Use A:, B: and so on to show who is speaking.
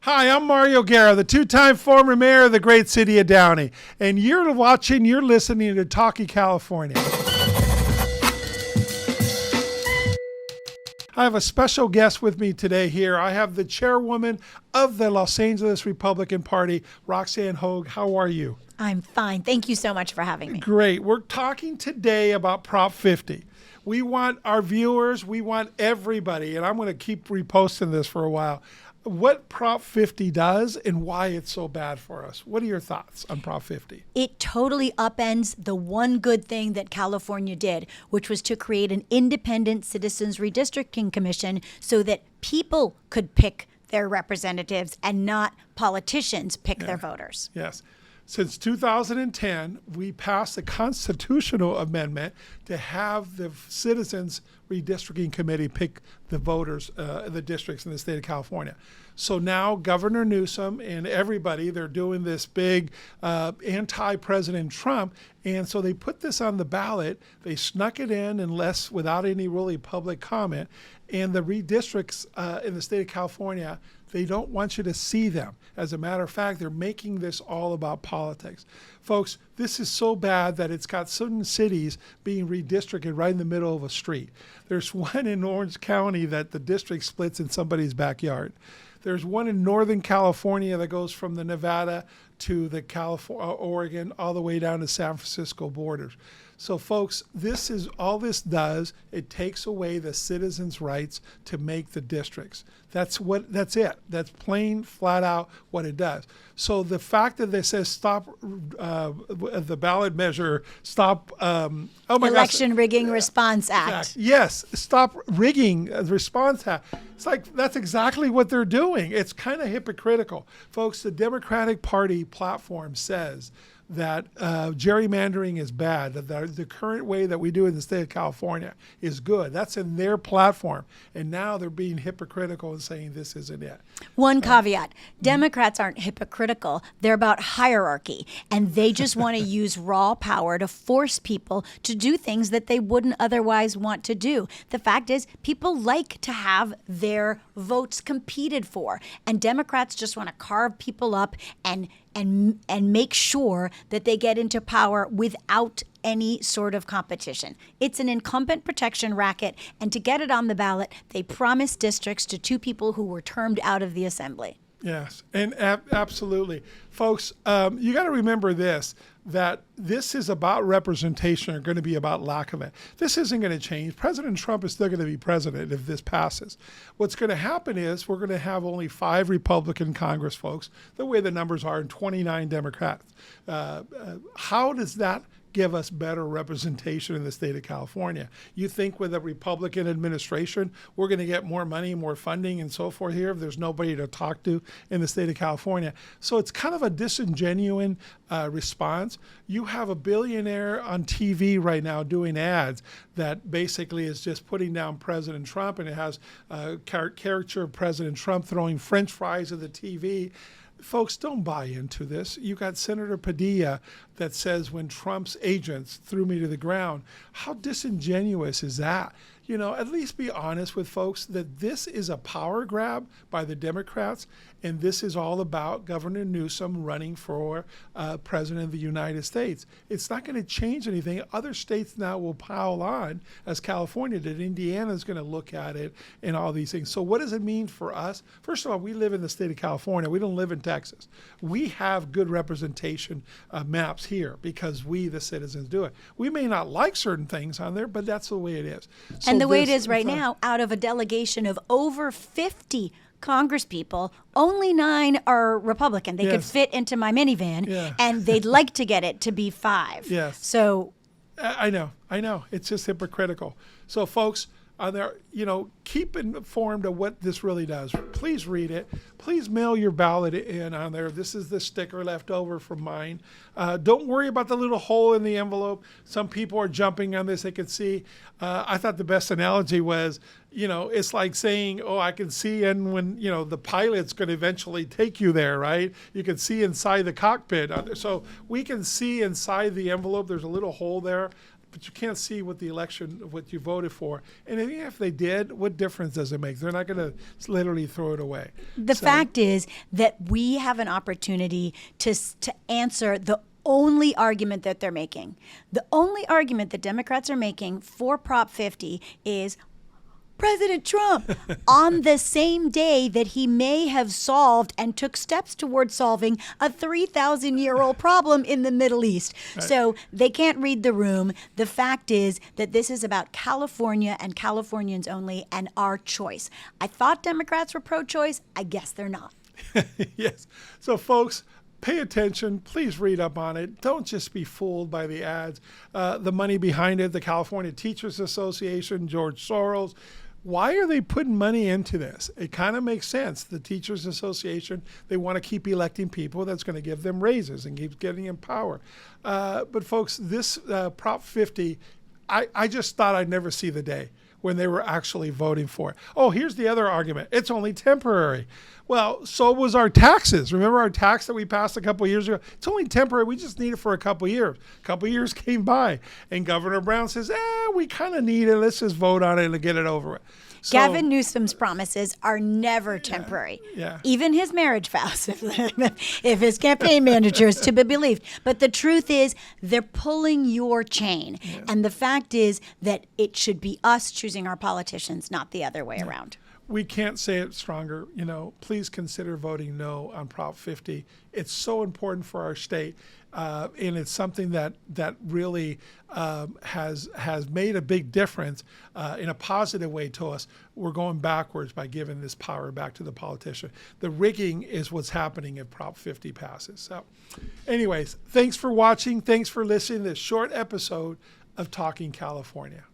A: Hi, I'm Mario Guerra, the two-time former mayor of the great city of Downey. And you're listening to Talkie California. I have a special guest with me today here. I have the chairwoman of the Los Angeles Republican Party, Roxanne Hodge. How are you?
B: I'm fine. Thank you so much for having me.
A: Great. We're talking today about Prop 50. We want our viewers, we want everybody, and I'm going to keep reposting this for a while, what Prop 50 does and why it's so bad for us. What are your thoughts on Prop 50?
B: It totally upends the one good thing that California did, which was to create an independent Citizens Redistricting Commission so that people could pick their representatives and not politicians pick their voters.
A: Yes. Since 2010, we passed a constitutional amendment to have the Citizens Redistricting Committee pick the voters, the districts in the state of California. So now Governor Newsom and everybody, they're doing this big anti-President Trump. And so they put this on the ballot. They snuck it in without any really public comment. And the redistricts in the state of California, they don't want you to see them. As a matter of fact, they're making this all about politics. Folks, this is so bad that it's got certain cities being redistricted right in the middle of a street. There's one in Orange County that the district splits in somebody's backyard. There's one in Northern California that goes from the Nevada to the Oregon, all the way down to San Francisco borders. So folks, all this does, it takes away the citizens' rights to make the districts. That's it. That's plain, flat out what it does. So the fact that they says stop the ballot measure, stop
B: Election Rigging Response Act.
A: Yes, stop rigging the Response Act. It's like that's exactly what they're doing. It's kind of hypocritical. Folks, the Democratic Party platform says that gerrymandering is bad, that the current way that we do in the state of California is good. That's in their platform. And now they're being hypocritical and saying this isn't it.
B: One caveat, Democrats aren't hypocritical. They're about hierarchy. And they just want to use raw power to force people to do things that they wouldn't otherwise want to do. The fact is, people like to have their votes competed for. And Democrats just want to carve people up and make sure that they get into power without any sort of competition. It's an incumbent protection racket, and to get it on the ballot, they promised districts to two people who were termed out of the assembly.
A: Yes, and absolutely. Folks, you got to remember that this is about representation or going to be about lack of it. This isn't going to change. President Trump is still going to be president if this passes. What's going to happen is we're going to have only 5 Republican Congress folks, the way the numbers are, and 29 Democrats. How does that give us better representation in the state of California? You think with a Republican administration, we're going to get more money, more funding, and so forth here if there's nobody to talk to in the state of California? So it's kind of a disingenuous response. You have a billionaire on TV right now doing ads that basically is just putting down President Trump, and it has a caricature of President Trump throwing French fries at the TV. Folks, don't buy into this. You got Senator Padilla that says when Trump's agents threw me to the ground. How disingenuous is that? You know, at least be honest with folks that this is a power grab by the Democrats, and this is all about Governor Newsom running for president of the United States. It's not going to change anything. Other states now will pile on, as California did. Indiana is going to look at it and all these things. So what does it mean for us? First of all, we live in the state of California. We don't live in Texas. We have good representation maps here because we, the citizens, do it. We may not like certain things on there, but that's the way it is. So
B: and the way it is right now, out of a delegation of over 50 congresspeople, only 9 are Republican. They could fit into my minivan, and they'd like to get it to be 5.
A: Yes.
B: So
A: I know. It's just hypocritical. So folks, there, keep informed of what this really does. Please read it. Please mail your ballot in on there. This is the sticker left over from mine. Don't worry about the little hole in the envelope. Some people are jumping on this. They can see. I thought the best analogy was, it's like saying, I can see in when, the pilot's going to eventually take you there, right? You can see inside the cockpit. So we can see inside the envelope. There's a little hole there. but you can't see what the election, what you voted for. And even if they did, what difference does it make? They're not going to literally throw it away.
B: The fact is that we have an opportunity to answer the only argument that they're making. The only argument that Democrats are making for Prop 50 is President Trump, on the same day that he may have solved and took steps towards solving a 3,000-year-old problem in the Middle East. Right. So they can't read the room. The fact is that this is about California and Californians only and our choice. I thought Democrats were pro-choice. I guess they're not.
A: Yes. So, folks, pay attention. Please read up on it. Don't just be fooled by the ads. The money behind it, the California Teachers Association, George Soros. Why are they putting money into this? It kind of makes sense. The Teachers Association, they want to keep electing people that's going to give them raises and keep getting in power. But folks, this Prop 50, I just thought I'd never see the day when they were actually voting for it. Oh, here's the other argument. It's only temporary. Well, so was our taxes. Remember our tax that we passed a couple of years ago? It's only temporary. We just need it for a couple of years. A couple of years came by, and Governor Brown says, we kind of need it. Let's just vote on it and get it over with. So,
B: Gavin Newsom's promises are never temporary.
A: Yeah.
B: Even his marriage vows, if his campaign manager is to be believed. But the truth is, they're pulling your chain. Yeah. And the fact is that it should be us choosing our politicians, not the other way around.
A: We can't say it stronger. Please consider voting no on Prop 50. It's so important for our state, and it's something that really has made a big difference in a positive way to us. We're going backwards by giving this power back to the politician. The rigging is what's happening if Prop 50 passes. So, anyways, thanks for watching. Thanks for listening to this short episode of Talking California.